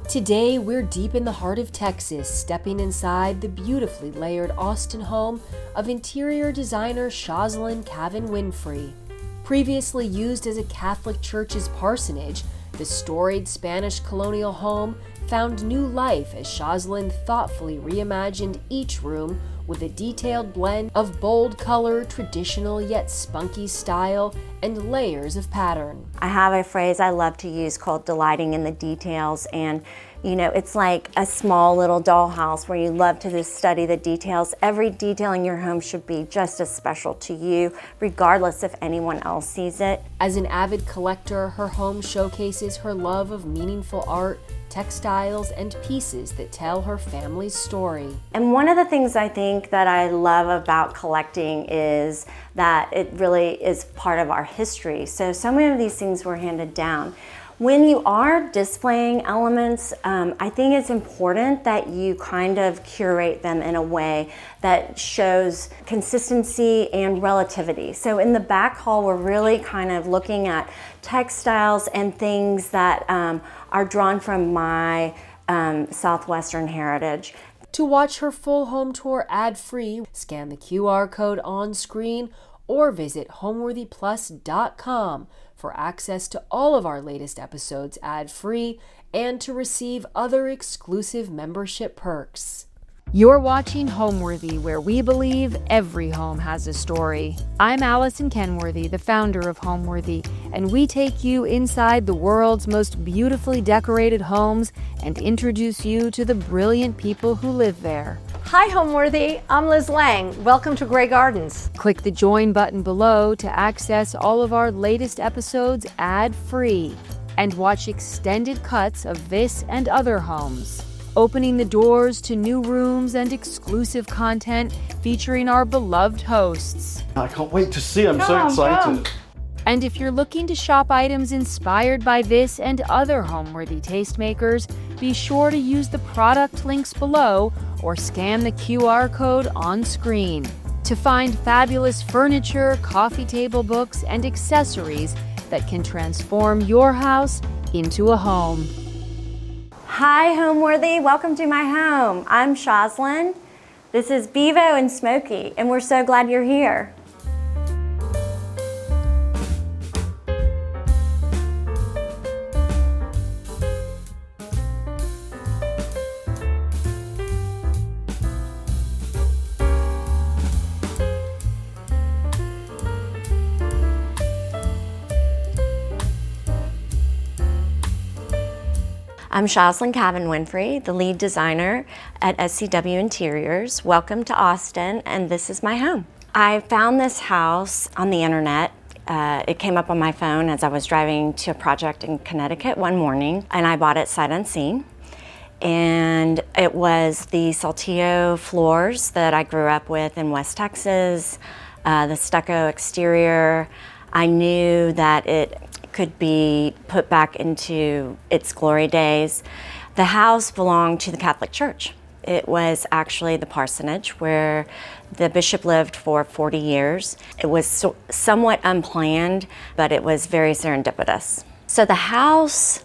Today, we're deep in the heart of Texas, stepping inside the beautifully layered Austin home of interior designer Shazalynn Cavin-Winfrey. Previously used as a Catholic church's parsonage, the storied Spanish Colonial home found new life as Shazalynn thoughtfully reimagined each room with a detailed blend of bold color, traditional yet spunky style, and layers of pattern. I have a phrase I love to use called delighting in the details, and it's like a small little dollhouse where you love to just study the details. Every detail in your home should be just as special to you, regardless if anyone else sees it. As an avid collector, her home showcases her love of meaningful art, textiles, and pieces that tell her family's story. And one of the things I think that I love about collecting is that it really is part of our history. So many of these things were handed down. When you are displaying elements, I think it's important that you kind of curate them in a way that shows consistency and relativity. So in the back hall, we're really kind of looking at textiles and things that are drawn from my Southwestern heritage. To watch her full home tour ad-free, scan the QR code on screen or visit homeworthyplus.com for access to all of our latest episodes ad-free and to receive other exclusive membership perks. You're watching Homeworthy, where we believe every home has a story. I'm Allison Kenworthy, the founder of Homeworthy, and we take you inside the world's most beautifully decorated homes and introduce you to the brilliant people who live there. Hi Homeworthy, I'm Liz Lang. Welcome to Grey Gardens. Click the join button below to access all of our latest episodes ad-free and watch extended cuts of this and other homes, opening the doors to new rooms and exclusive content featuring our beloved hosts. I can't wait to see, I'm so excited. And if you're looking to shop items inspired by this and other Homeworthy tastemakers, be sure to use the product links below or scan the QR code on screen to find fabulous furniture, coffee table books, and accessories that can transform your house into a home. Hi Homeworthy, welcome to my home. I'm Shazalynn. This is Bevo and Smokey, and we're so glad you're here. I'm Shazalynn Cavin-Winfrey, the lead designer at SCW Interiors. Welcome to Austin, and this is my home. I found this house on the internet. It came up on my phone as I was driving to a project in Connecticut one morning, and I bought it sight unseen. And it was the Saltillo floors that I grew up with in West Texas, the stucco exterior. I knew that it could be put back into its glory days. The house belonged to the Catholic Church. It was actually the parsonage where the bishop lived for 40 years. It was somewhat unplanned, but it was very serendipitous. So the house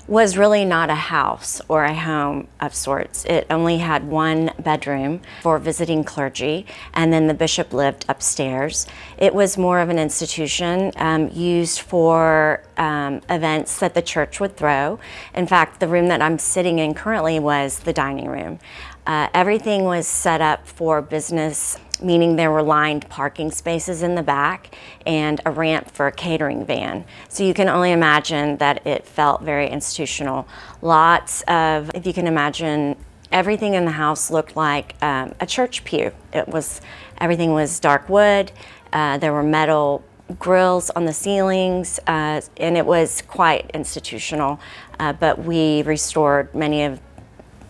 was really not a house or a home of sorts. It only had one bedroom for visiting clergy, and then the bishop lived upstairs. It was more of an institution used for events that the church would throw. In fact, the room that I'm sitting in currently was the dining room. Everything was set up for business, meaning there were lined parking spaces in the back and a ramp for a catering van. So you can only imagine that it felt very institutional. Lots of, if you can imagine, everything in the house looked like a church pew. Everything was dark wood. There were metal grills on the ceilings, and it was quite institutional. But we restored many of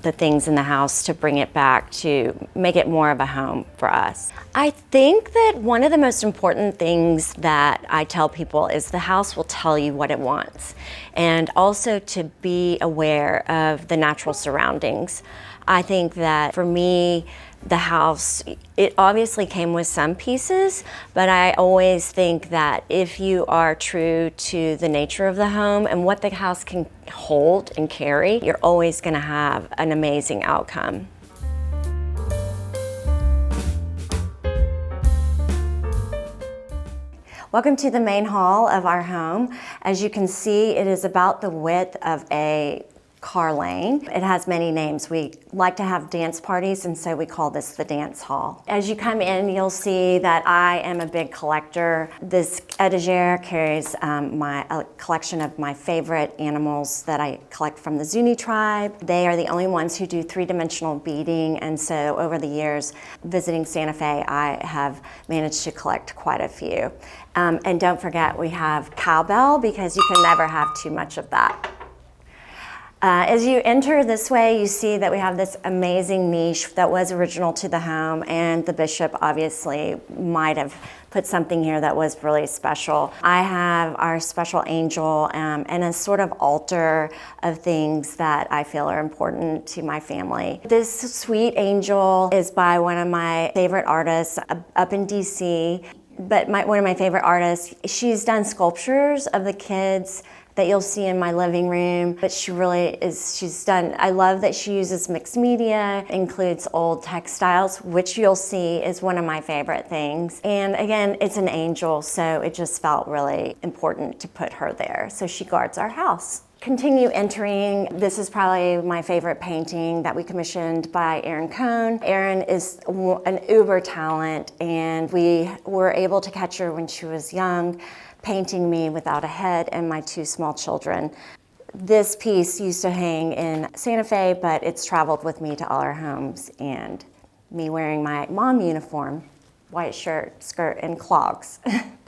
the things in the house to bring it back to make it more of a home for us. I think that one of the most important things that I tell people is the house will tell you what it wants, and also to be aware of the natural surroundings. I think that for me, the house, it obviously came with some pieces, but I always think that if you are true to the nature of the home and what the house can hold and carry, you're always going to have an amazing outcome. Welcome to the main hall of our home. As you can see, it is about the width of a car lane. It has many names. We like to have dance parties, and so we call this the dance hall. As you come in, you'll see that I am a big collector. This etagere carries a collection of my favorite animals that I collect from the Zuni tribe. They are the only ones who do three-dimensional beading, and so over the years visiting Santa Fe, I have managed to collect quite a few. And don't forget, we have cowbell, because you can never have too much of that. As you enter this way, you see that we have this amazing niche that was original to the home, and the bishop obviously might have put something here that was really special. I have our special angel and a sort of altar of things that I feel are important to my family. This sweet angel is by one of my favorite artists up in DC, but one of my favorite artists. She's done sculptures of the kids that you'll see in my living room, but she really is, I love that she uses mixed media, includes old textiles, which you'll see is one of my favorite things. And again, it's an angel, so it just felt really important to put her there. So she guards our house. Continue entering. This is probably my favorite painting that we commissioned by Erin Cohn. Erin is an uber talent, and we were able to catch her when she was young, painting me without a head and my two small children. This piece used to hang in Santa Fe, but it's traveled with me to all our homes, and me wearing my mom uniform, white shirt, skirt, and clogs.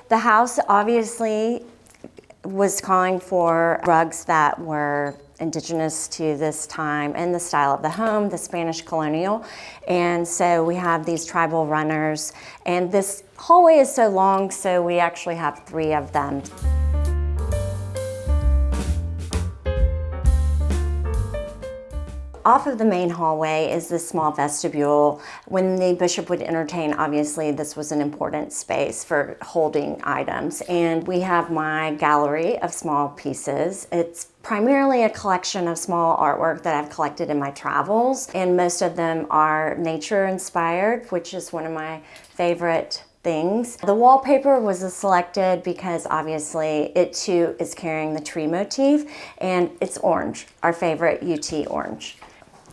The house obviously was calling for rugs that were indigenous to this time and the style of the home, the Spanish Colonial. And so we have these tribal runners, and this hallway is so long, so we actually have 3 of them. Off of the main hallway is this small vestibule. When the bishop would entertain, obviously this was an important space for holding items. And we have my gallery of small pieces. It's primarily a collection of small artwork that I've collected in my travels, and most of them are nature inspired, which is one of my favorite things. The wallpaper was selected because obviously it too is carrying the tree motif, and it's orange, our favorite UT orange.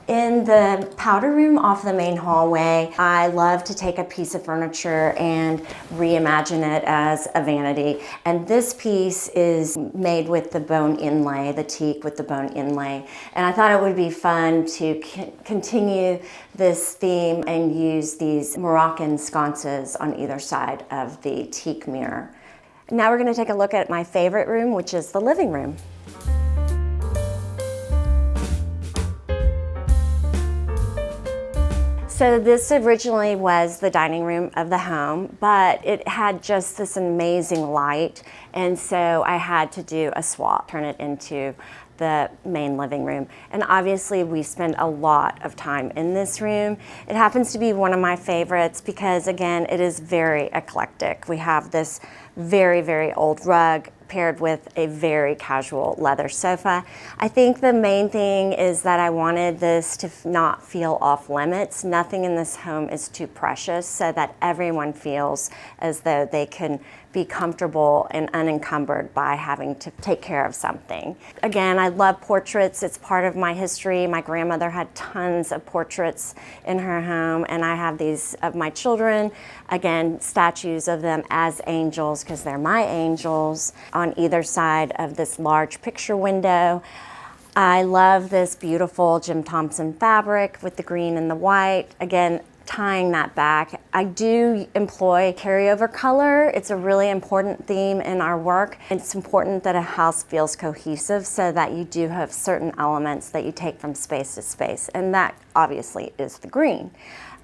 In the powder room off the main hallway, I love to take a piece of furniture and reimagine it as a vanity. And this piece is made with the bone inlay, the teak with the bone inlay. And I thought it would be fun to continue this theme and use these Moroccan sconces on either side of the teak mirror. Now we're going to take a look at my favorite room, which is the living room. So this originally was the dining room of the home, but it had just this amazing light, and so I had to do a swap, turn it into the main living room. And obviously we spend a lot of time in this room. It happens to be one of my favorites because, again, it is very eclectic. We have this very, very old rug paired with a very casual leather sofa. I think the main thing is that I wanted this to not feel off limits. Nothing in this home is too precious, so that everyone feels as though they can be comfortable and unencumbered by having to take care of something. Again, I love portraits. It's part of my history. My grandmother had tons of portraits in her home, and I have these of my children. Again, statues of them as angels, because they're my angels, on either side of this large picture window. I love this beautiful Jim Thompson fabric with the green and the white. Again, tying that back. I do employ carryover color. It's a really important theme in our work. It's important that a house feels cohesive so that you do have certain elements that you take from space to space, and that obviously is the green.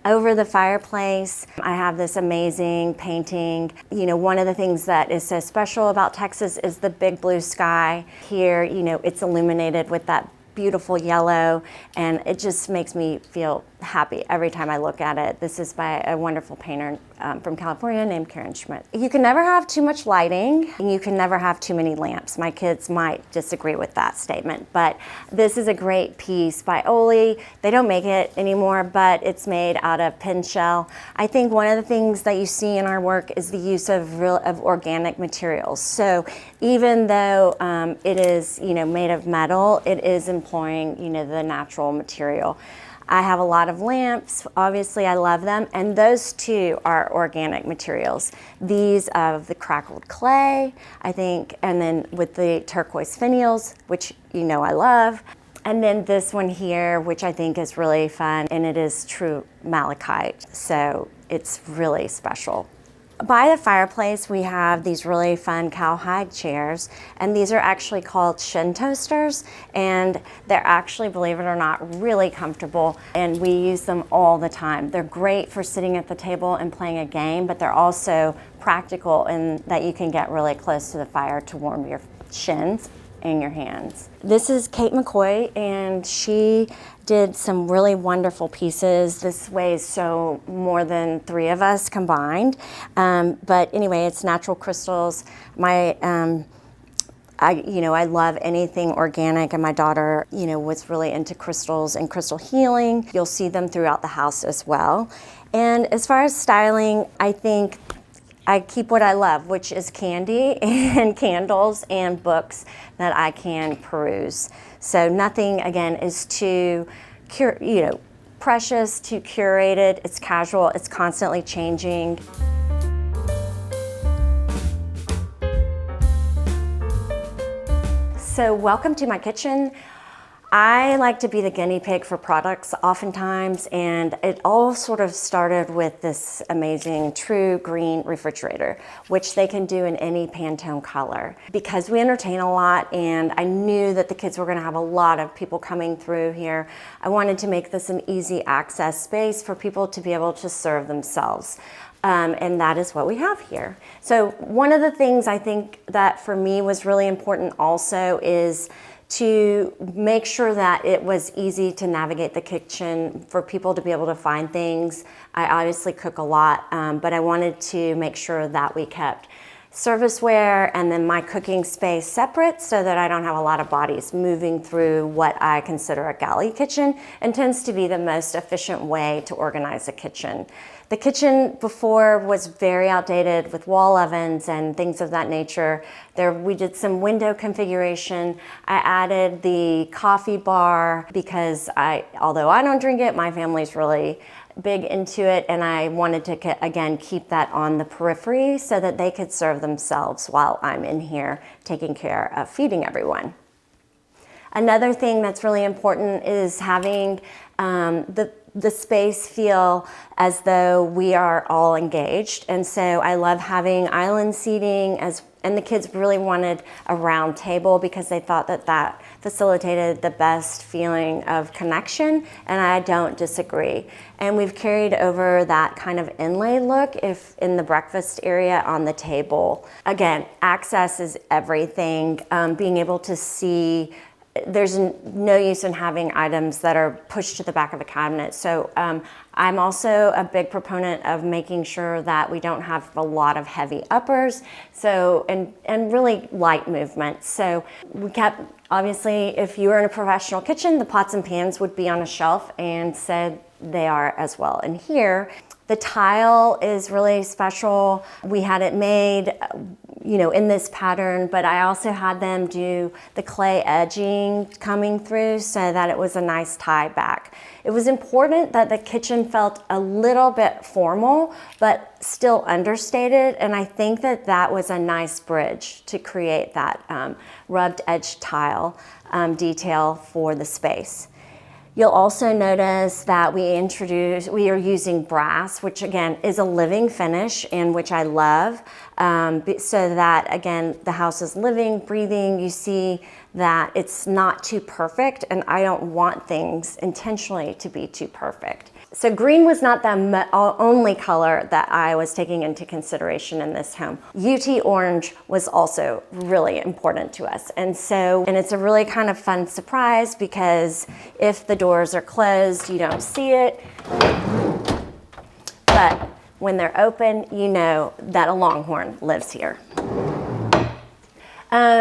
Over the fireplace, I have this amazing painting. You know, one of the things that is so special about Texas is the big blue sky. Here, you know, it's illuminated with that beautiful yellow, and it just makes me feel happy every time I look at it. This is by a wonderful painter from California named Karen Schmidt. You can never have too much lighting, and you can never have too many lamps. My kids might disagree with that statement, but this is a great piece by Oli. They don't make it anymore, but it's made out of pin shell. I think one of the things that you see in our work is the use of organic materials. So even though it is, made of metal, it is employing, the natural material. I have a lot of lamps. Obviously, I love them, and those too are organic materials. These of the crackled clay, I think, and then with the turquoise finials, which I love. And then this one here, which I think is really fun, and it is true malachite, so it's really special. By the fireplace, we have these really fun cowhide chairs, and these are actually called shin toasters, and they're actually, believe it or not, really comfortable, and we use them all the time. They're great for sitting at the table and playing a game, but they're also practical in that you can get really close to the fire to warm your shins and your hands. This is Kate McCoy, and she did some really wonderful pieces. This weighs so more than 3 of us combined. But anyway, it's natural crystals. I love anything organic, and my daughter, was really into crystals and crystal healing. You'll see them throughout the house as well. And as far as styling, I think I keep what I love, which is candy and candles and books that I can peruse. So nothing, again, is too, precious, too curated. It's casual. It's constantly changing. So welcome to my kitchen. I like to be the guinea pig for products oftentimes, and it all sort of started with this amazing true green refrigerator, which they can do in any Pantone color. Because we entertain a lot, and I knew that the kids were gonna have a lot of people coming through here, I wanted to make this an easy access space for people to be able to serve themselves. And that is what we have here. So one of the things I think that for me was really important also is to make sure that it was easy to navigate the kitchen for people to be able to find things. I obviously cook a lot, but I wanted to make sure that we kept serviceware and then my cooking space separate so that I don't have a lot of bodies moving through what I consider a galley kitchen, and tends to be the most efficient way to organize a kitchen. The kitchen before was very outdated with wall ovens and things of that nature. We did some window configuration. I added the coffee bar because although I don't drink it, my family's really big into it, and I wanted to, again, keep that on the periphery so that they could serve themselves while I'm in here taking care of feeding everyone. Another thing that's really important is having the space feel as though we are all engaged. And so I love having island seating, and the kids really wanted a round table because they thought that facilitated the best feeling of connection, and I don't disagree. And we've carried over that kind of inlay look in the breakfast area on the table. Again, access is everything. Being able to see, there's no use in having items that are pushed to the back of a cabinet. So I'm also a big proponent of making sure that we don't have a lot of heavy uppers, and really light movement. So we kept, obviously, if you were in a professional kitchen, the pots and pans would be on a shelf, and so they are as well. And here, the tile is really special. We had it made, in this pattern, but I also had them do the clay edging coming through so that it was a nice tie back. It was important that the kitchen felt a little bit formal, but still understated, and I think that was a nice bridge to create that rubbed edge tile detail for the space. You'll also notice that we are using brass, which again is a living finish, and which I love, so that again, the house is living, breathing. You see that it's not too perfect, and I don't want things intentionally to be too perfect. So green was not the only color that I was taking into consideration in this home. UT orange was also really important to us. And it's a really kind of fun surprise because if the doors are closed, you don't see it. But when they're open, you know that a Longhorn lives here.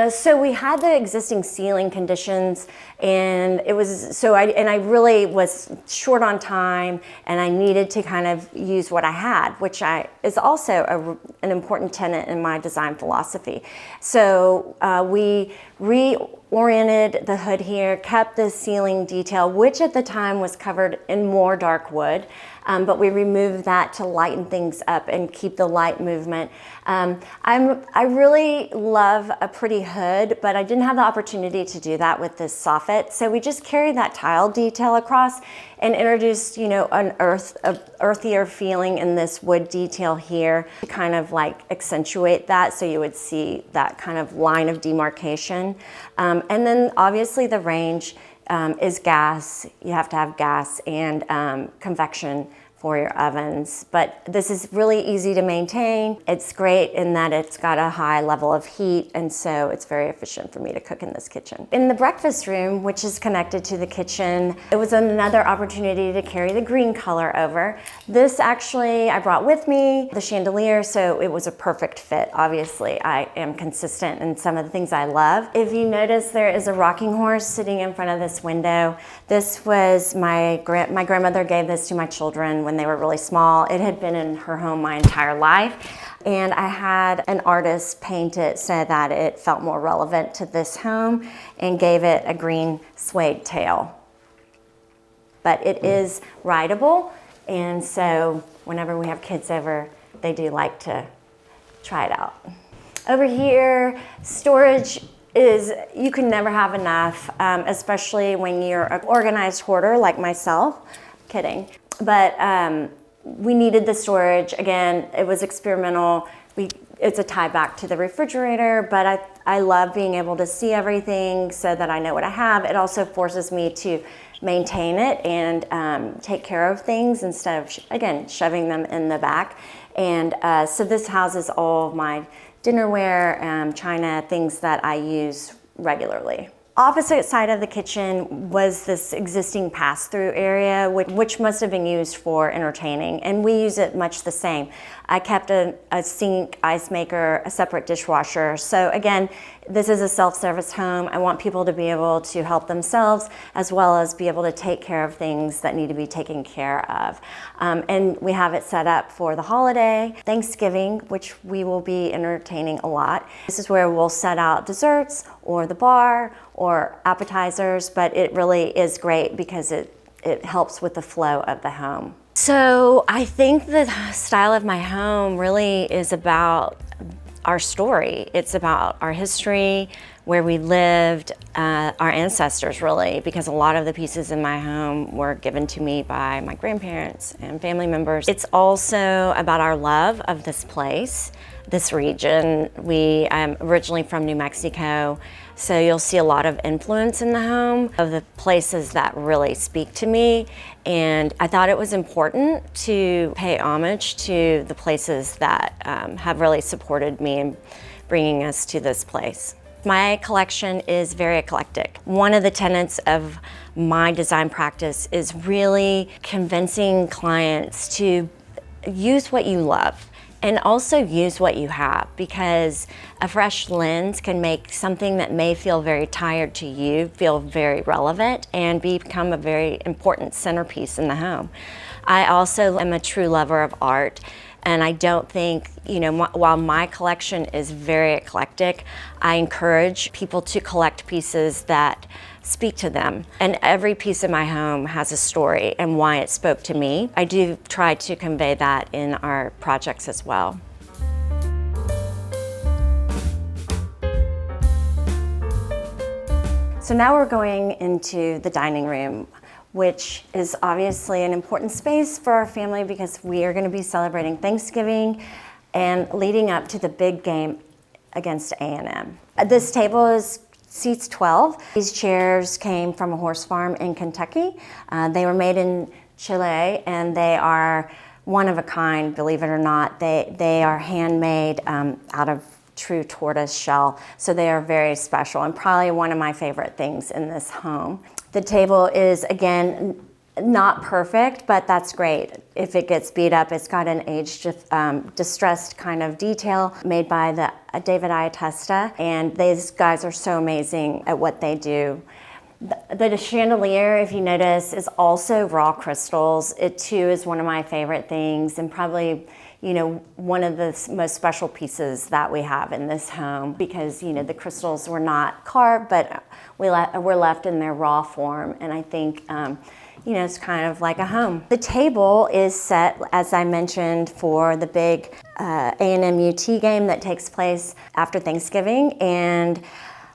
So we had the existing ceiling conditions, and I really was short on time, and I needed to kind of use what I had, which is also an important tenet in my design philosophy. So we reoriented the hood here, kept the ceiling detail, which at the time was covered in more dark wood. But we removed that to lighten things up and keep the light movement. I really love a pretty hood, but I didn't have the opportunity to do that with this soffit. So we just carried that tile detail across and introduced, an earthier feeling in this wood detail here to kind of like accentuate that, so you would see that kind of line of demarcation. And then obviously the range is gas. You have to have gas and convection for your ovens, but this is really easy to maintain. It's great in that it's got a high level of heat, and so it's very efficient for me to cook in this kitchen. In the breakfast room, which is connected to the kitchen, it was another opportunity to carry the green color over. This actually I brought with me, the chandelier, so it was a perfect fit. Obviously, I am consistent in some of the things I love. If you notice, there is a rocking horse sitting in front of this window. This was my grandmother gave this to my children when they were really small. It had been in her home my entire life, and I had an artist paint it so that it felt more relevant to this home and gave it a green suede tail. But it is rideable, and so whenever we have kids over, they do like to try it out. Over here, storage you can never have enough, especially when you're an organized hoarder like myself. Kidding. But we needed the storage. Again, it was experimental. It's a tie back to the refrigerator, but I love being able to see everything so that I know what I have. It also forces me to maintain it and take care of things instead of, again, shoving them in the back. And so this houses all of my dinnerware, china, things that I use regularly. Opposite side of the kitchen was this existing pass-through area, which must have been used for entertaining, and we use it much the same. I kept a sink, ice maker, a separate dishwasher. So again, this is a self-service home. I want people to be able to help themselves as well as be able to take care of things that need to be taken care of. And we have it set up for the holiday, Thanksgiving, which we will be entertaining a lot. This is where we'll set out desserts or the bar or appetizers, but it really is great because it helps with the flow of the home. So I think the style of my home really is about our story. It's about our history, where we lived, our ancestors really, because a lot of the pieces in my home were given to me by my grandparents and family members. It's also about our love of this place, this region. I'm originally from New Mexico, so you'll see a lot of influence in the home of the places that really speak to me. And I thought it was important to pay homage to the places that have really supported me in bringing us to this place. My collection is very eclectic. One of the tenets of my design practice is really convincing clients to use what you love and also use what you have, because a fresh lens can make something that may feel very tired to you feel very relevant and become a very important centerpiece in the home. I also am a true lover of art, and I don't think, while my collection is very eclectic, I encourage people to collect pieces that speak to them. And every piece in my home has a story and why it spoke to me. I do try to convey that in our projects as well. So now we're going into the dining room, which is obviously an important space for our family because we are going to be celebrating Thanksgiving and leading up to the big game against A&M. This table seats 12. These chairs came from a horse farm in Kentucky. They were made in Chile, and they are one of a kind, believe it or not. They are handmade out of true tortoise shell, so they are very special and probably one of my favorite things in this home. The table is, again, not perfect, but that's great. If it gets beat up, it's got an aged, distressed kind of detail made by the David Iatesta, and these guys are so amazing at what they do. The chandelier, if you notice, is also raw crystals. It too is one of my favorite things, and probably, you know, one of the most special pieces that we have in this home, because, you know, the crystals were not carved, but were left in their raw form, and I think, you know, it's kind of like a home. The table is set, as I mentioned, for the big A&M UT game that takes place after Thanksgiving, and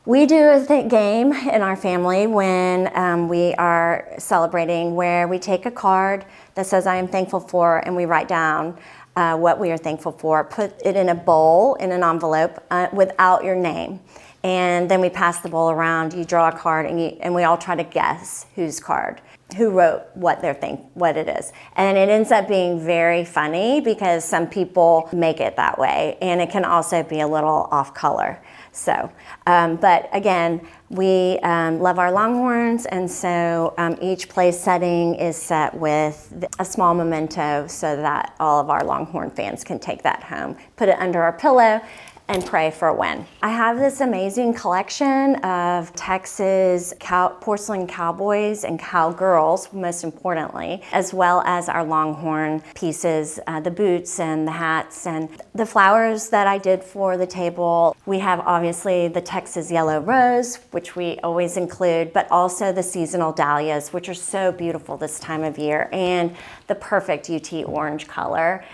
we do a game in our family when we are celebrating, where we take a card that says I am thankful for, and we write down what we are thankful for, put it in a bowl, in an envelope, without your name. And then we pass the bowl around, you draw a card, and we all try to guess whose card, who wrote what it is. And it ends up being very funny because some people make it that way, and it can also be a little off color. So, but again, we love our Longhorns, and so each place setting is set with a small memento so that all of our Longhorn fans can take that home, put it under our pillow, and pray for a win. I have this amazing collection of Texas porcelain cowboys and cowgirls, most importantly, as well as our Longhorn pieces, the boots and the hats and the flowers that I did for the table. We have obviously the Texas yellow rose, which we always include, but also the seasonal dahlias, which are so beautiful this time of year, and the perfect UT orange color,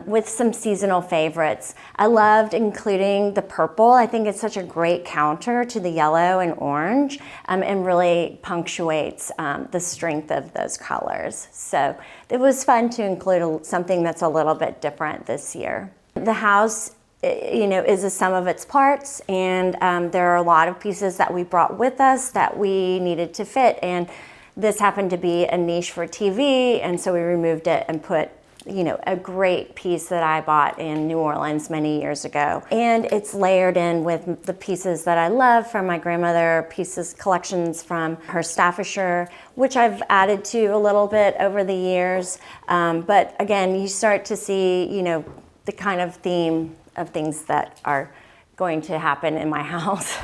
with some seasonal favorites. I loved including the purple. I think it's such a great counter to the yellow and orange, and really punctuates the strength of those colors. So it was fun to include something that's a little bit different this year. The house, you know, is a sum of its parts, and there are a lot of pieces that we brought with us that we needed to fit, and this happened to be a niche for TV, and so we removed it and put, you know, a great piece that I bought in New Orleans many years ago. And it's layered in with the pieces that I love from my grandmother, collections from her Staffordshire, which I've added to a little bit over the years. But again, you start to see, you know, the kind of theme of things that are going to happen in my house.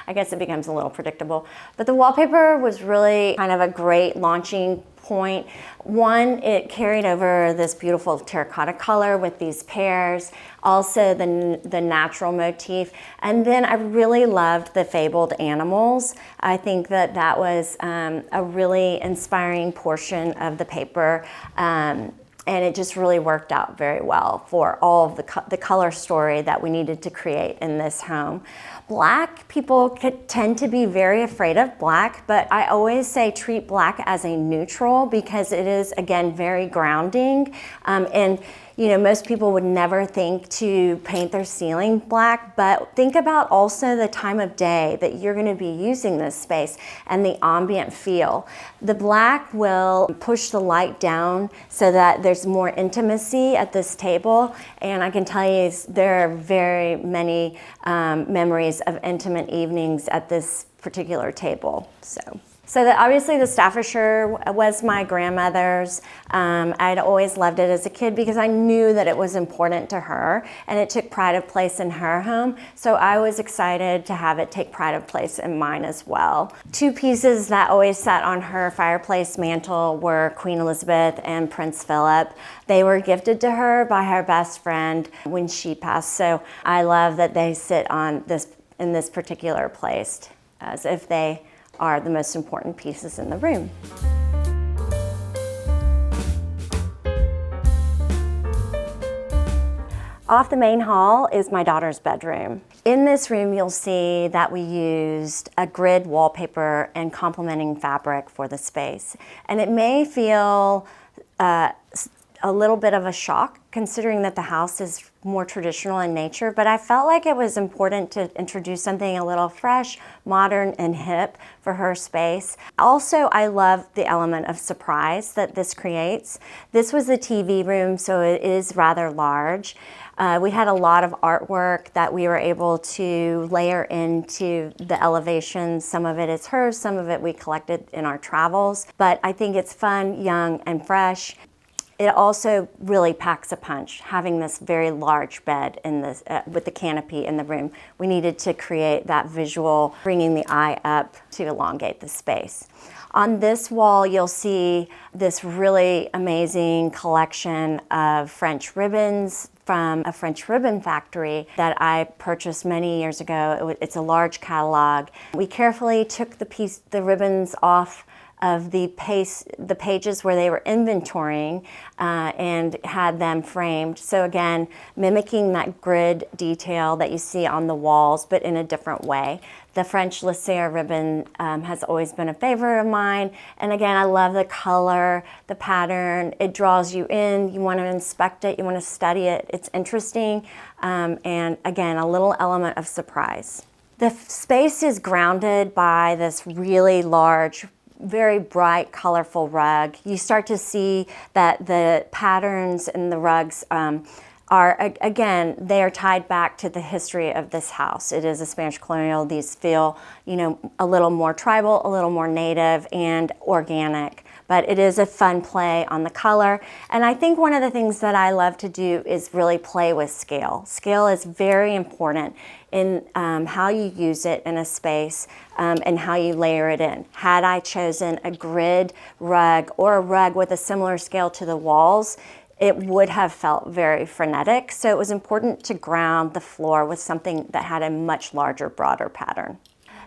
I guess it becomes a little predictable. But the wallpaper was really kind of a great launching point. One, it carried over this beautiful terracotta color with these pears, also the natural motif. And then I really loved the fabled animals. I think that was a really inspiring portion of the paper. And it just really worked out very well for all of the color story that we needed to create in this home. Black, people tend to be very afraid of black, but I always say treat black as a neutral, because it is, again, very grounding. And you know, most people would never think to paint their ceiling black, but think about also the time of day that you're going to be using this space and the ambient feel. The black will push the light down so that there's more intimacy at this table, and I can tell you there are very many memories of intimate evenings at this particular table. So obviously the Staffordshire was my grandmother's. I'd always loved it as a kid because I knew that it was important to her, and it took pride of place in her home. So I was excited to have it take pride of place in mine as well. Two pieces that always sat on her fireplace mantle were Queen Elizabeth and Prince Philip. They were gifted to her by her best friend when she passed. So I love that they sit in this particular place, as if they are the most important pieces in the room. Off the main hall is my daughter's bedroom. In this room, you'll see that we used a grid wallpaper and complementing fabric for the space. And it may feel a a little bit of a shock considering that the house is more traditional in nature, but I felt like it was important to introduce something a little fresh, modern, and hip for her space. Also, I love the element of surprise that this creates. This was a TV room, so it is rather large. We had a lot of artwork that we were able to layer into the elevations. Some of it is hers, some of it we collected in our travels, but I think it's fun, young, and fresh. It also really packs a punch, having this very large bed in this, with the canopy in the room. We needed to create that visual, bringing the eye up to elongate the space. On this wall, you'll see this really amazing collection of French ribbons from a French ribbon factory that I purchased many years ago. It's a large catalog. We carefully took the ribbons off of the pages where they were inventorying and had them framed. So again, mimicking that grid detail that you see on the walls, but in a different way. The French Lissaire ribbon has always been a favorite of mine. And again, I love the color, the pattern. It draws you in. You want to inspect it. You want to study it. It's interesting. And again, a little element of surprise. The space is grounded by this really large, very bright, colorful rug. You start to see that the patterns in the rugs are, again, they are tied back to the history of this house. It is a Spanish Colonial. These feel, you know, a little more tribal, a little more native and organic. But it is a fun play on the color. And I think one of the things that I love to do is really play with scale. Scale is very important in how you use it in a space and how you layer it in. Had I chosen a grid rug or a rug with a similar scale to the walls, it would have felt very frenetic. So it was important to ground the floor with something that had a much larger, broader pattern.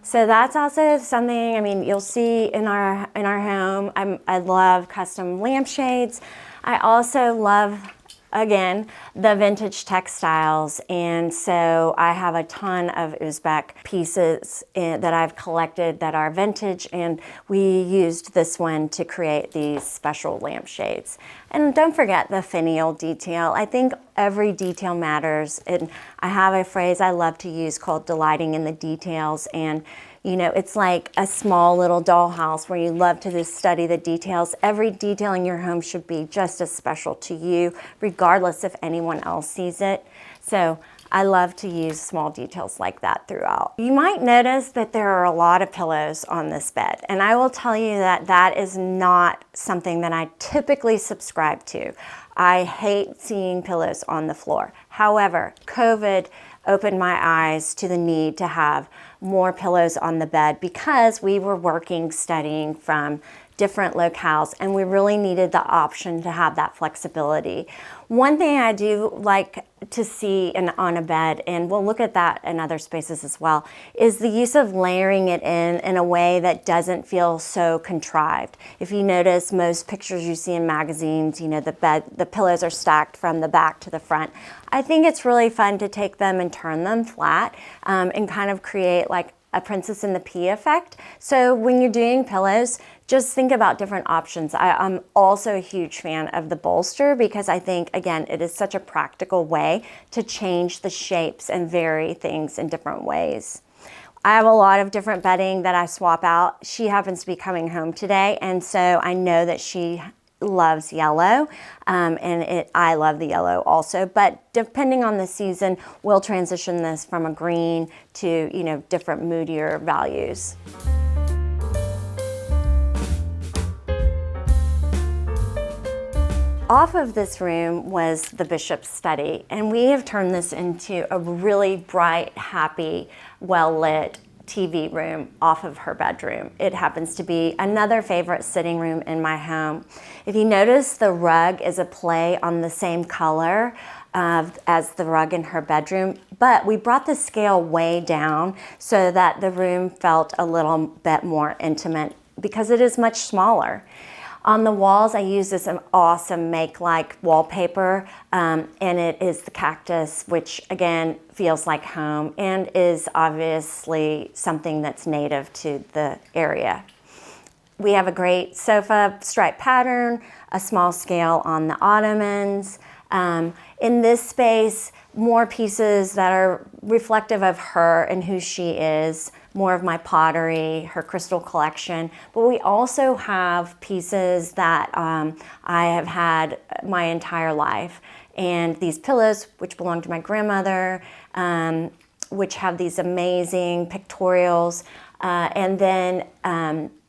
So that's also something, I mean, you'll see in our home. I love custom lampshades. I also love, again, the vintage textiles. And so I have a ton of Uzbek pieces that I've collected that are vintage, and we used this one to create these special lampshades. And don't forget the finial detail. I think every detail matters. And I have a phrase I love to use called delighting in the details. And you know, it's like a small little dollhouse where you love to just study the details. Every detail in your home should be just as special to you, regardless if anyone else sees it. So I love to use small details like that throughout. You might notice that there are a lot of pillows on this bed, and I will tell you that that is not something that I typically subscribe to. I hate seeing pillows on the floor. However, COVID opened my eyes to the need to have more pillows on the bed because we were working, studying from different locales, and we really needed the option to have that flexibility. One thing I do like to see on a bed, and we'll look at that in other spaces as well, is the use of layering it in a way that doesn't feel so contrived. If you notice, most pictures you see in magazines, you know, the pillows are stacked from the back to the front. I think it's really fun to take them and turn them flat and kind of create like a Princess and the Pea effect. So when you're doing pillows, just think about different options. I'm also a huge fan of the bolster because I think, again, it is such a practical way to change the shapes and vary things in different ways. I have a lot of different bedding that I swap out. She happens to be coming home today, and so I know that she loves yellow, and I love the yellow also, but depending on the season, we'll transition this from a green to, you know, different moodier values. Off of this room was the bishop's study, and we have turned this into a really bright, happy, well-lit TV room off of her bedroom. It happens to be another favorite sitting room in my home. If you notice, the rug is a play on the same color as the rug in her bedroom, but we brought the scale way down so that the room felt a little bit more intimate because it is much smaller. On the walls, I use this awesome make-like wallpaper, and it is the cactus, which again feels like home and is obviously something that's native to the area. We have a great sofa stripe pattern, a small scale on the ottomans. In this space, more pieces that are reflective of her and who she is, more of my pottery, her crystal collection. But we also have pieces that I have had my entire life. And these pillows, which belong to my grandmother, which have these amazing pictorials. And then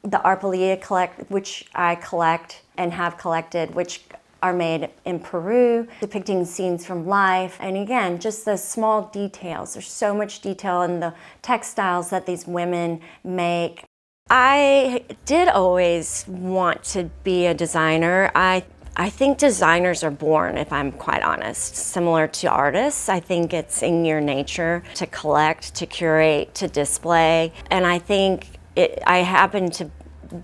the arpillera which I collect and have collected, which are made in Peru, depicting scenes from life. And again, just the small details. There's so much detail in the textiles that these women make. I did always want to be a designer. I think designers are born, if I'm quite honest, similar to artists. I think it's in your nature to collect, to curate, to display. And I think I happened to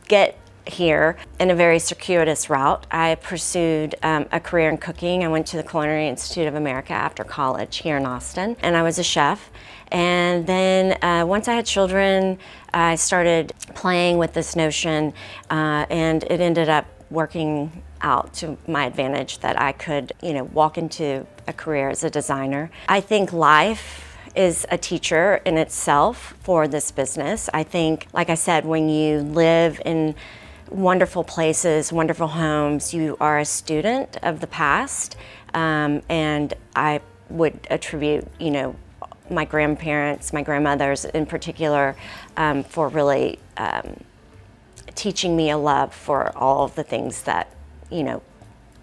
get here in a very circuitous route. I pursued a career in cooking. I went to the Culinary Institute of America after college here in Austin, and I was a chef. And then once I had children, I started playing with this notion, and it ended up working out to my advantage that I could, walk into a career as a designer. I think life is a teacher in itself for this business. I think, like I said, when you live in wonderful places, wonderful homes, you are a student of the past, and I would attribute, my grandparents, my grandmothers in particular, for really teaching me a love for all of the things that,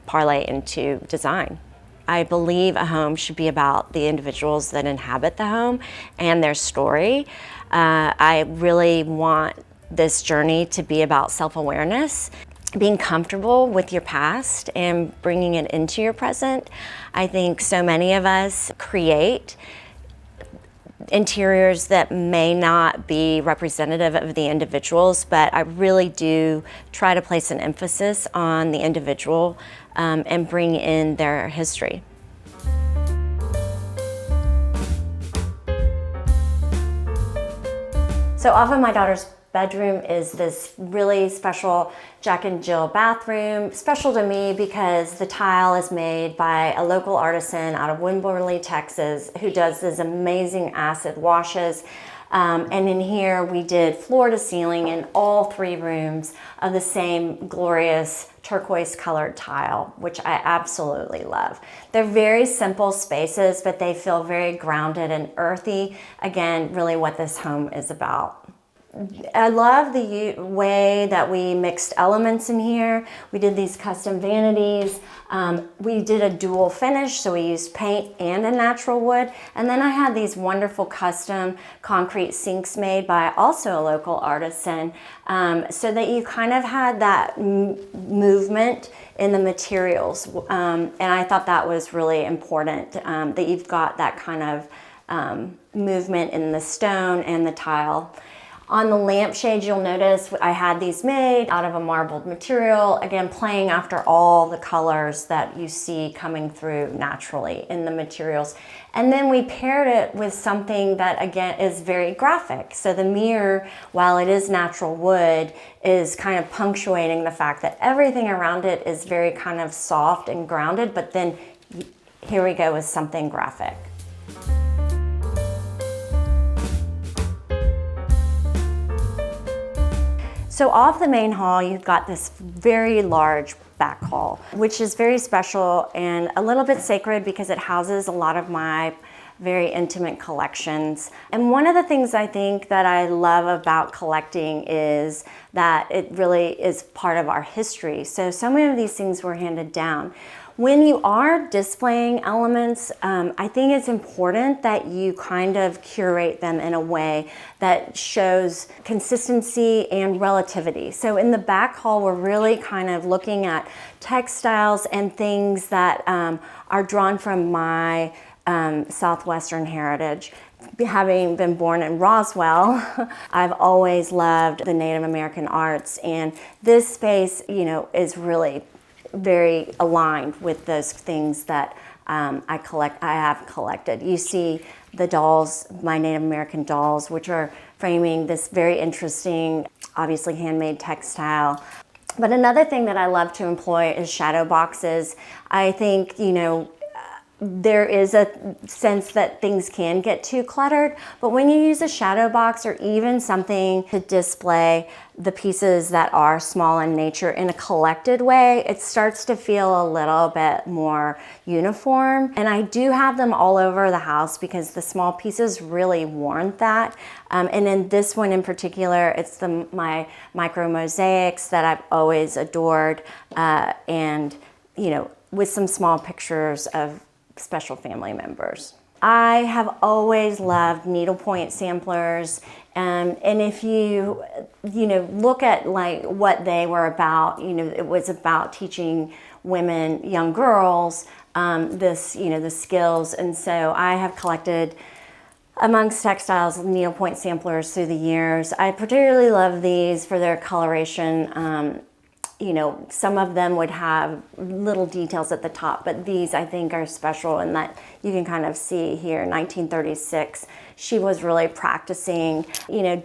parlay into design. I believe a home should be about the individuals that inhabit the home and their story. I really want this journey to be about self-awareness, being comfortable with your past and bringing it into your present. I think so many of us create interiors that may not be representative of the individuals, but I really do try to place an emphasis on the individual and bring in their history. So off of my daughter's bedroom is this really special Jack and Jill bathroom. Special to me because the tile is made by a local artisan out of Wimberley, Texas, who does these amazing acid washes. And in here we did floor to ceiling in all 3 rooms of the same glorious turquoise colored tile, which I absolutely love. They're very simple spaces, but they feel very grounded and earthy. Again, really what this home is about. I love the way that we mixed elements in here. We did these custom vanities. We did a dual finish, so we used paint and a natural wood. And then I had these wonderful custom concrete sinks made by also a local artisan, so that you kind of had that movement in the materials. And I thought that was really important, that you've got that kind of movement in the stone and the tile. On the lampshades, you'll notice I had these made out of a marbled material, again, playing after all the colors that you see coming through naturally in the materials. And then we paired it with something that, again, is very graphic. So the mirror, while it is natural wood, is kind of punctuating the fact that everything around it is very kind of soft and grounded, but then here we go with something graphic. So off the main hall, you've got this very large back hall, which is very special and a little bit sacred because it houses a lot of my very intimate collections. And one of the things I think that I love about collecting is that it really is part of our history. So many of these things were handed down. When you are displaying elements, I think it's important that you kind of curate them in a way that shows consistency and relativity. So in the back hall, we're really kind of looking at textiles and things that are drawn from my Southwestern heritage. Having been born in Roswell, I've always loved the Native American arts, and this space, is really very aligned with those things that I have collected. You see the dolls, my Native American dolls, which are framing this very interesting obviously handmade textile. But another thing that I love to employ is shadow boxes. I think, there is a sense that things can get too cluttered, but when you use a shadow box or even something to display the pieces that are small in nature in a collected way, it starts to feel a little bit more uniform. And I do have them all over the house because the small pieces really warrant that. And in this one in particular, it's my micro mosaics that I've always adored, and with some small pictures of special family members. I have always loved needlepoint samplers, and if you look at like what they were about, it was about teaching women, young girls, the skills. And so I have collected amongst textiles needlepoint samplers through the years. I particularly love these for their coloration. Some of them would have little details at the top, but these I think are special in that you can kind of see here, 1936, she was really practicing,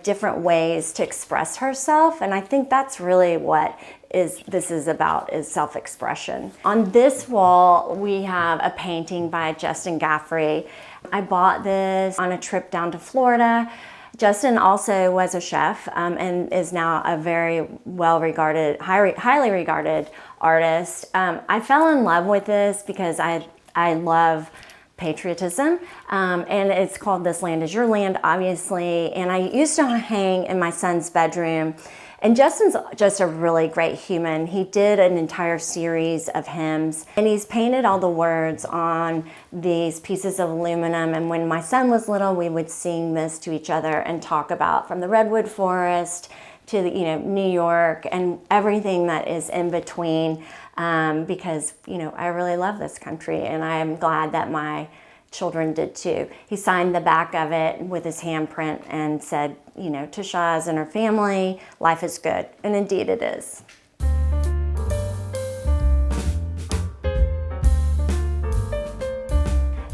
different ways to express herself. And I think that's really what this is about, is self-expression. On this wall, we have a painting by Justin Gaffrey. I bought this on a trip down to Florida. Justin also was a chef, and is now a very well-regarded, highly regarded artist. I fell in love with this because I love patriotism, and it's called This Land Is Your Land, obviously. And I used to hang in my son's bedroom. And Justin's just a really great human. He did an entire series of hymns, and he's painted all the words on these pieces of aluminum. And when my son was little, we would sing this to each other and talk about from the redwood forest to New York and everything that is in between, because I really love this country, and I am glad that my children did too. He signed the back of it with his handprint and said, to Shaz and her family, life is good. And indeed it is.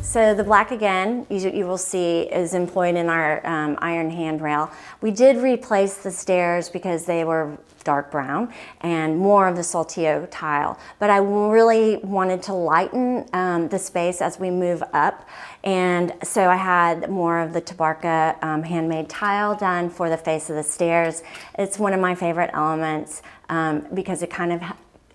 So the black, again, you will see is employed in our iron handrail. We did replace the stairs because they were dark brown and more of the saltillo tile. But I really wanted to lighten the space as we move up. And so I had more of the Tabarca handmade tile done for the face of the stairs. It's one of my favorite elements because it kind of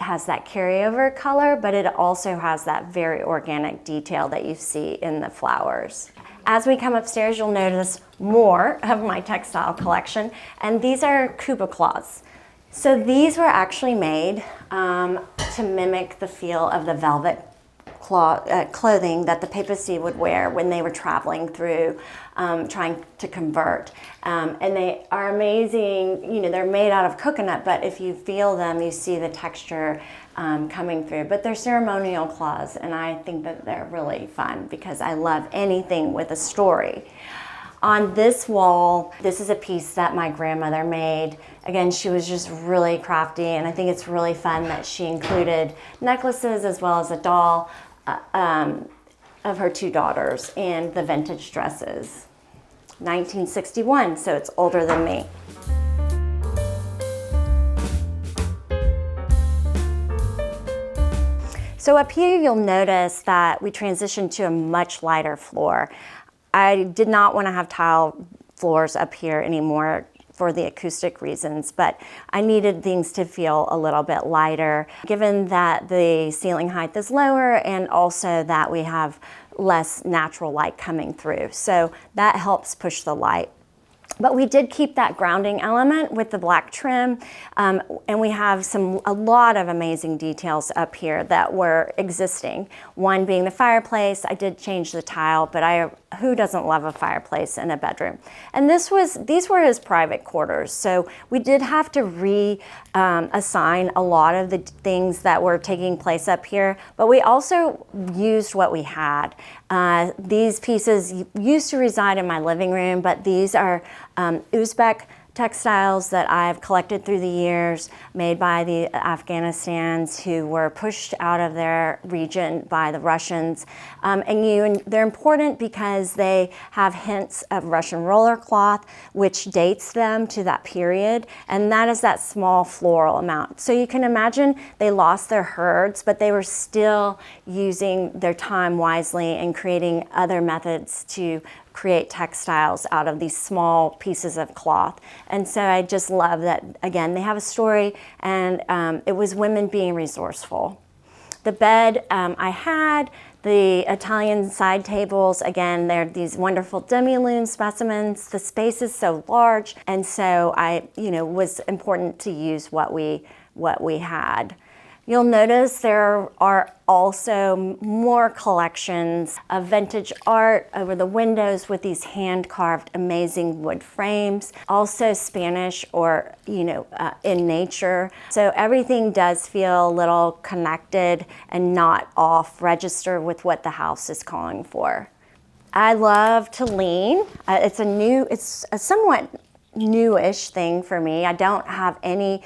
has that carryover color, but it also has that very organic detail that you see in the flowers. As we come upstairs, you'll notice more of my textile collection, and these are Cuba cloths. So these were actually made to mimic the feel of the velvet clothing that the papacy would wear when they were traveling through, trying to convert. And they are amazing. They're made out of coconut, but if you feel them, you see the texture coming through. But they're ceremonial cloths, and I think that they're really fun because I love anything with a story. On this wall, this is a piece that my grandmother made. Again, she was just really crafty, and I think it's really fun that she included necklaces as well as a doll of her two daughters and the vintage dresses. 1961, so it's older than me. So up here, you'll notice that we transitioned to a much lighter floor. I did not want to have tile floors up here anymore for the acoustic reasons, but I needed things to feel a little bit lighter, given that the ceiling height is lower and also that we have less natural light coming through. So that helps push the light. But we did keep that grounding element with the black trim, and we have a lot of amazing details up here that were existing. One being the fireplace. I did change the tile, but who doesn't love a fireplace in a bedroom? And these were his private quarters, so we did have to reassign a lot of the things that were taking place up here, but we also used what we had. These pieces used to reside in my living room, but these are Uzbek textiles that I've collected through the years, made by the Afghanistans who were pushed out of their region by the Russians. And they're important because they have hints of Russian roller cloth, which dates them to that period. And that is that small floral amount. So you can imagine they lost their herds, but they were still using their time wisely and creating other methods to create textiles out of these small pieces of cloth. And so I just love that, again, they have a story, and it was women being resourceful. The bed I had, the Italian side tables, again, they're these wonderful demi-lune specimens. The space is so large, and so was important to use what we had. You'll notice there are also more collections of vintage art over the windows with these hand-carved amazing wood frames, also Spanish or, in nature. So everything does feel a little connected and not off register with what the house is calling for. I love to lean. It's a somewhat newish thing for me. I don't have any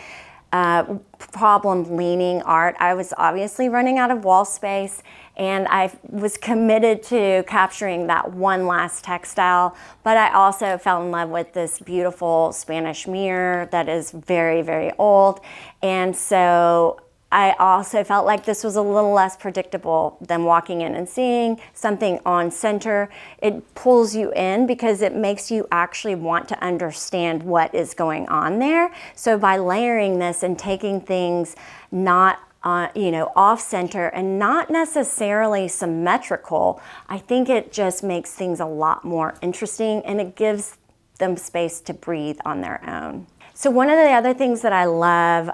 problem leaning art. I was obviously running out of wall space, and I was committed to capturing that one last textile, but I also fell in love with this beautiful Spanish mirror that is very, very old. And so I also felt like this was a little less predictable than walking in and seeing something on center. It pulls you in because it makes you actually want to understand what is going on there. So by layering this and taking things not off center and not necessarily symmetrical, I think it just makes things a lot more interesting, and it gives them space to breathe on their own. So one of the other things that I love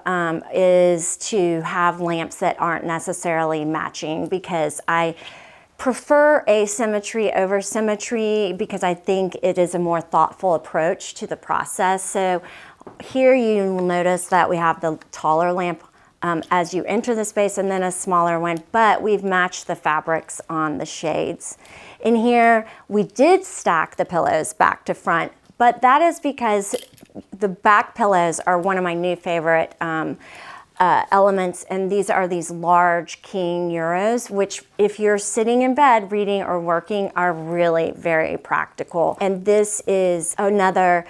is to have lamps that aren't necessarily matching, because I prefer asymmetry over symmetry, because I think it is a more thoughtful approach to the process. So here you'll notice that we have the taller lamp as you enter the space, and then a smaller one, but we've matched the fabrics on the shades. In here, we did stack the pillows back to front, but that is because the back pillows are one of my new favorite elements, and these are these large king euros, which if you're sitting in bed reading or working are really very practical. And this is another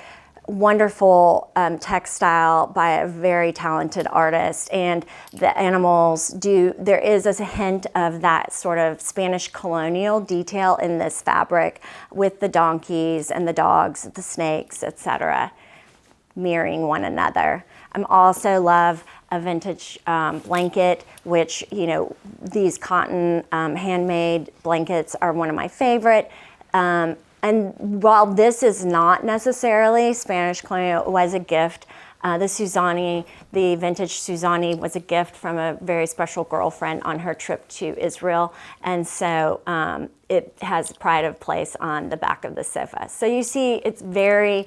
wonderful textile by a very talented artist, and the animals there is a hint of that sort of Spanish colonial detail in this fabric, with the donkeys and the dogs, the snakes, etc., mirroring one another. I also love a vintage blanket, which, these cotton handmade blankets are one of my favorite. And while this is not necessarily Spanish Colonial, it was a gift. The vintage Suzani was a gift from a very special girlfriend on her trip to Israel. And so it has pride of place on the back of the sofa. So you see, it's very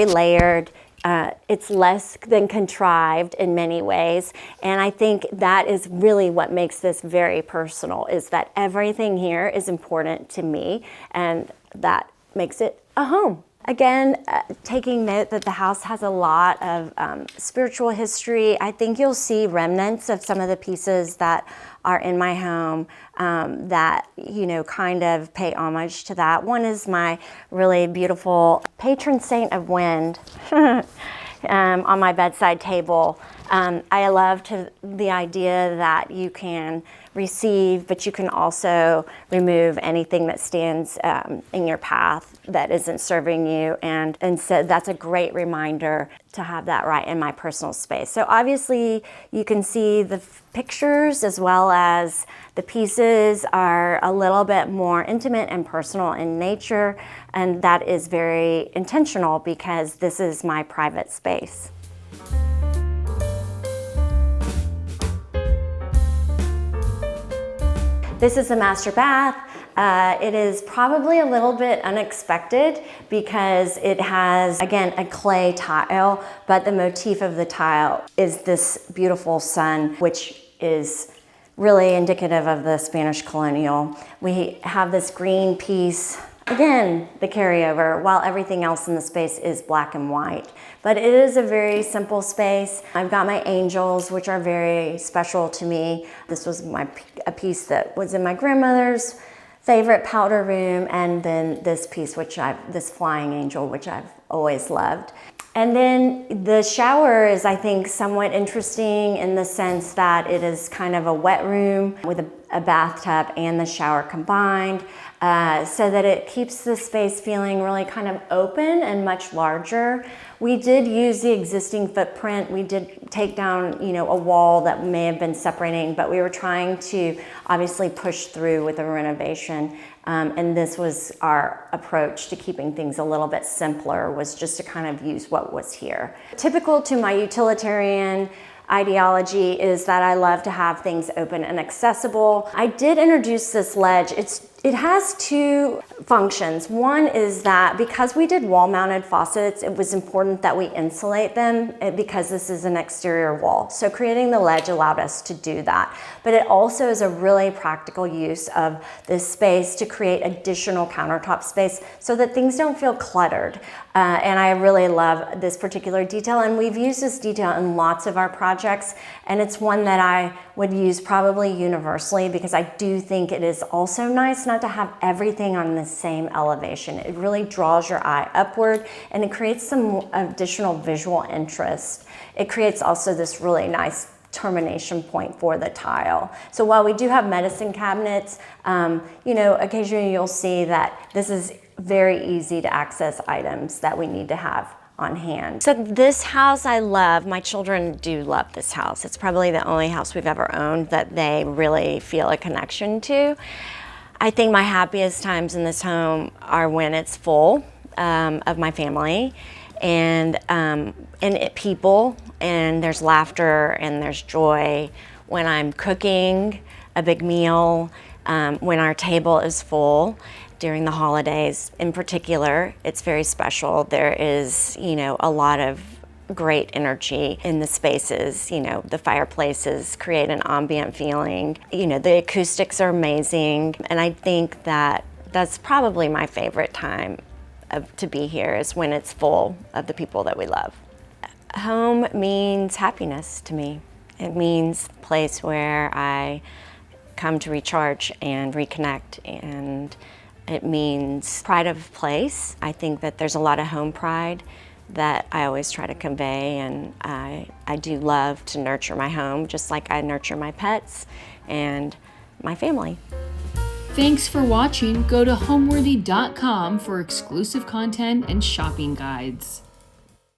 layered. It's less than contrived in many ways. And I think that is really what makes this very personal, is that everything here is important to me, and that makes it a home. Again, taking note that the house has a lot of spiritual history. I think you'll see remnants of some of the pieces that are in my home that, kind of pay homage to that. One is my really beautiful patron saint of wind on my bedside table. I love the idea that you can receive, but you can also remove anything that stands in your path that isn't serving you. And so that's a great reminder to have that right in my personal space. So obviously you can see the pictures as well as the pieces are a little bit more intimate and personal in nature. And that is very intentional because this is my private space. This is the master bath. It is probably a little bit unexpected because it has, again, a clay tile, but the motif of the tile is this beautiful sun, which is really indicative of the Spanish Colonial. We have this green piece Again, the carryover, while everything else in the space is black and white. But it is a very simple space. I've got my angels, which are very special to me. This was a piece that was in my grandmother's favorite powder room, and then this piece, this flying angel, which I've always loved. And then the shower is, I think, somewhat interesting in the sense that it is kind of a wet room with a bathtub and the shower combined, so that it keeps the space feeling really kind of open and much larger. We did use the existing footprint. We did take down, a wall that may have been separating, but we were trying to obviously push through with a renovation. And this was our approach to keeping things a little bit simpler, was just to kind of use what was here. Typical to my utilitarian ideology is that I love to have things open and accessible. I did introduce this ledge. It has two functions. One is that because we did wall-mounted faucets, it was important that we insulate them because this is an exterior wall. So creating the ledge allowed us to do that. But it also is a really practical use of this space to create additional countertop space so that things don't feel cluttered. And I really love this particular detail, and we've used this detail in lots of our projects, and it's one that I would use probably universally because I do think it is also nice not to have everything on the same elevation. It really draws your eye upward, and it creates some additional visual interest. It creates also this really nice termination point for the tile. So while we do have medicine cabinets, occasionally you'll see that this is very easy to access items that we need to have on hand. So this house I love. My children do love this house. It's probably the only house we've ever owned that they really feel a connection to. I think my happiest times in this home are when it's full of my family and people, and there's laughter and there's joy. When I'm cooking a big meal, when our table is full. During the holidays in particular, it's very special. There is, a lot of great energy in the spaces. The fireplaces create an ambient feeling. The acoustics are amazing. And I think that that's probably my favorite time to be here, is when it's full of the people that we love. Home means happiness to me. It means a place where I come to recharge and reconnect, and it means pride of place. I think that there's a lot of home pride that I always try to convey, and I do love to nurture my home just like I nurture my pets and my family. Thanks for watching. Go to homeworthy.com for exclusive content and shopping guides.